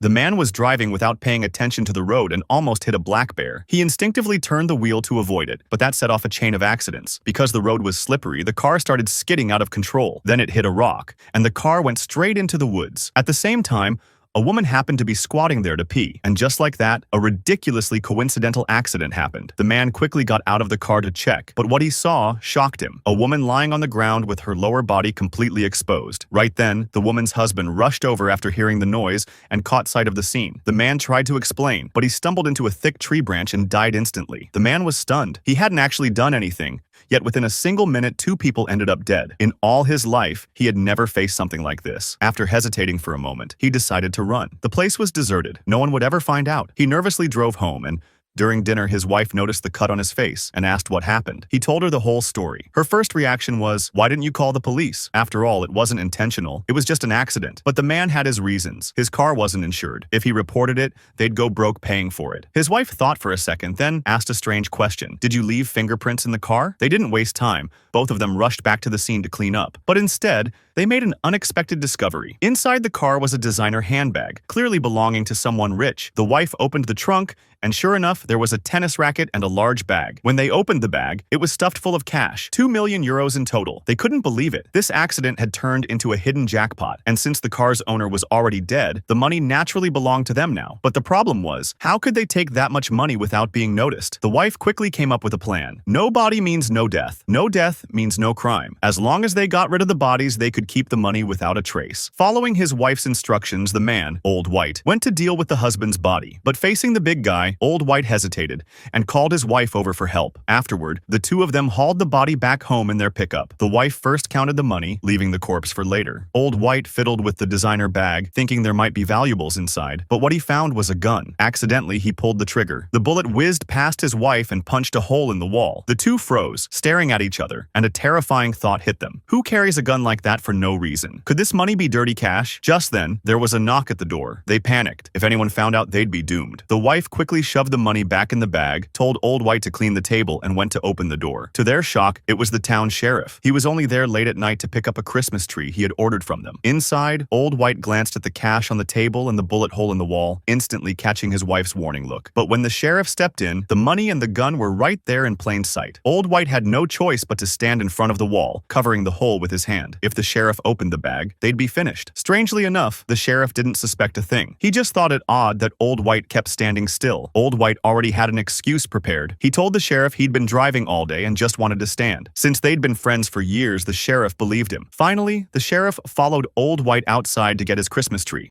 The man was driving without paying attention to the road and almost hit a black bear. He instinctively turned the wheel to avoid it, but that set off a chain of accidents. Because the road was slippery, the car started skidding out of control. Then it hit a rock, and the car went straight into the woods. At the same time, a woman happened to be squatting there to pee, and just like that, a ridiculously coincidental accident happened. The man quickly got out of the car to check, but what he saw shocked him. A woman lying on the ground with her lower body completely exposed. Right then, the woman's husband rushed over after hearing the noise and caught sight of the scene. The man tried to explain, but he stumbled into a thick tree branch and died instantly. The man was stunned. He hadn't actually done anything, yet within a single minute, 2 people ended up dead. In all his life, he had never faced something like this. After hesitating for a moment, he decided to run. The place was deserted. No one would ever find out. He nervously drove home, and during dinner, his wife noticed the cut on his face and asked what happened. He told her the whole story. Her first reaction was, "Why didn't you call the police? After all, it wasn't intentional. It was just an accident." But the man had his reasons. His car wasn't insured. If he reported it, they'd go broke paying for it. His wife thought for a second, then asked a strange question. "Did you leave fingerprints in the car?" They didn't waste time. Both of them rushed back to the scene to clean up. But instead, they made an unexpected discovery. Inside the car was a designer handbag, clearly belonging to someone rich. The wife opened the trunk, and sure enough, there was a tennis racket and a large bag. When they opened the bag, it was stuffed full of cash, 2 million euros in total. They couldn't believe it. This accident had turned into a hidden jackpot, and since the car's owner was already dead, the money naturally belonged to them now. But the problem was, how could they take that much money without being noticed? The wife quickly came up with a plan. No body means no death. No death means no crime. As long as they got rid of the bodies, they could keep the money without a trace. Following his wife's instructions, the man, Old White, went to deal with the husband's body. But facing the big guy, Old White hesitated and called his wife over for help. Afterward, the two of them hauled the body back home in their pickup. The wife first counted the money, leaving the corpse for later. Old White fiddled with the designer bag, thinking there might be valuables inside, but what he found was a gun. Accidentally, he pulled the trigger. The bullet whizzed past his wife and punched a hole in the wall. The two froze, staring at each other, and a terrifying thought hit them. Who carries a gun like that for no reason? Could this money be dirty cash? Just then, there was a knock at the door. They panicked. If anyone found out, they'd be doomed. The wife quickly shoved the money back in the bag, told Old White to clean the table, and went to open the door. To their shock, it was the town sheriff. He was only there late at night to pick up a Christmas tree he had ordered from them. Inside, Old White glanced at the cash on the table and the bullet hole in the wall, instantly catching his wife's warning look. But when the sheriff stepped in, the money and the gun were right there in plain sight. Old White had no choice but to stand in front of the wall, covering the hole with his hand. If the sheriff opened the bag, they'd be finished. Strangely enough, the sheriff didn't suspect a thing. He just thought it odd that Old White kept standing still. Old White already had an excuse prepared. He told the sheriff he'd been driving all day and just wanted to stand. Since they'd been friends for years, the sheriff believed him. Finally, the sheriff followed Old White outside to get his Christmas tree.